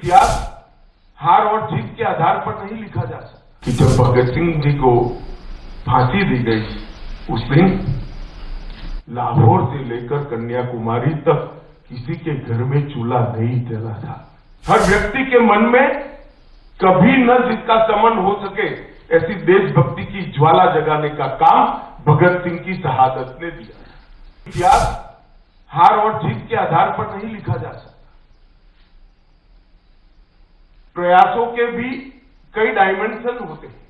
इतिहास हार और जीत के आधार पर नहीं लिखा जा सकता। कि जब भगत सिंह जी को फांसी दी गई उस दिन लाहौर से लेकर कन्याकुमारी तक किसी के घर में चूल्हा नहीं जला था। हर व्यक्ति के मन में कभी न जिसका समन हो सके ऐसी देशभक्ति की ज्वाला जगाने का काम भगत सिंह की शहादत ने दिया। इतिहास हार और जीत के आधार पर नहीं लिखा जा सकता। प्रयासों के भी कई डायमेंशन होते हैं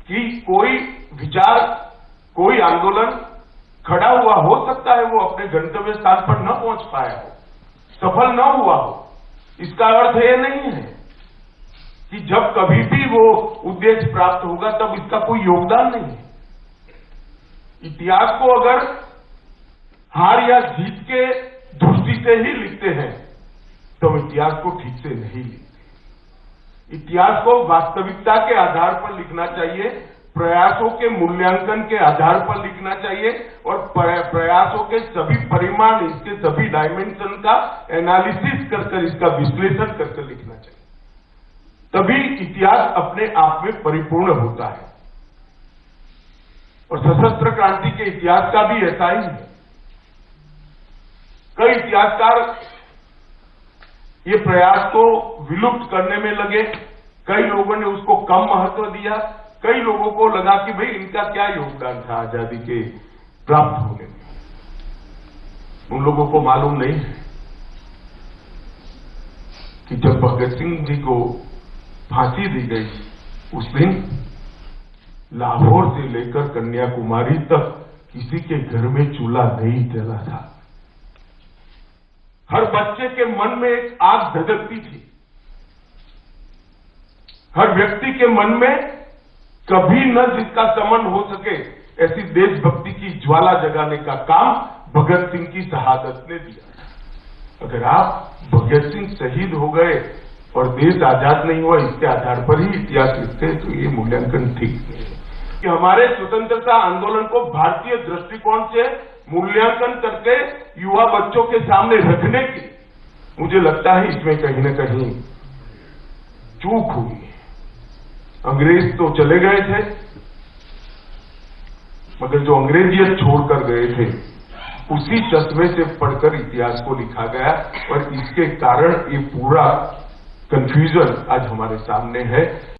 कि कोई विचार, कोई आंदोलन खड़ा हुआ हो सकता है, वो अपने गंतव्य स्थान पर न पहुंच पाया हो, सफल न हुआ हो। इसका अर्थ यह नहीं है कि जब कभी भी वो उद्देश्य प्राप्त होगा तब इसका कोई योगदान नहीं है। इतिहास को अगर हार या जीत के दृष्टि से ही लिखते हैं तो इतिहास को ठीक से नहीं लिखते। इतिहास को वास्तविकता के आधार पर लिखना चाहिए, प्रयासों के मूल्यांकन के आधार पर लिखना चाहिए और प्रयासों के सभी परिमाण, इसके सभी डायमेंशन का एनालिसिस कर इसका विश्लेषण करके लिखना चाहिए। तभी इतिहास अपने आप में परिपूर्ण होता है। और सशस्त्र क्रांति के इतिहास का भी ऐसा ही है। कई इतिहासकार ये प्रयास को विलुप्त करने में लगे, कई लोगों ने उसको कम महत्व दिया, कई लोगों को लगा कि भाई इनका क्या योगदान था आजादी के प्राप्त होने में। उन लोगों को मालूम नहीं है कि जब भगत सिंह जी को फांसी दी गई उस दिन लाहौर से लेकर कन्याकुमारी तक किसी के घर में चूल्हा नहीं जला था। हर बच्चे के मन में एक आग धधकती थी। हर व्यक्ति के मन में कभी न जिसका समन हो सके ऐसी देशभक्ति की ज्वाला जगाने का काम भगत सिंह की शहादत ने दिया। अगर आप भगत सिंह शहीद हो गए और देश आजाद नहीं हुआ इसके आधार पर ही इतिहास लिखते हैं तो ये मूल्यांकन ठीक नहीं है। कि हमारे स्वतंत्रता आंदोलन को भारतीय दृष्टिकोण से मूल्यांकन करके युवा बच्चों के सामने रखने की मुझे लगता है इसमें कहीं न कहीं चूक हुई है। अंग्रेज तो चले गए थे, मगर जो अंग्रेजियत छोड़कर गए थे उसी चश्मे से पढ़कर इतिहास को लिखा गया और इसके कारण ये पूरा कंफ्यूजन आज हमारे सामने है।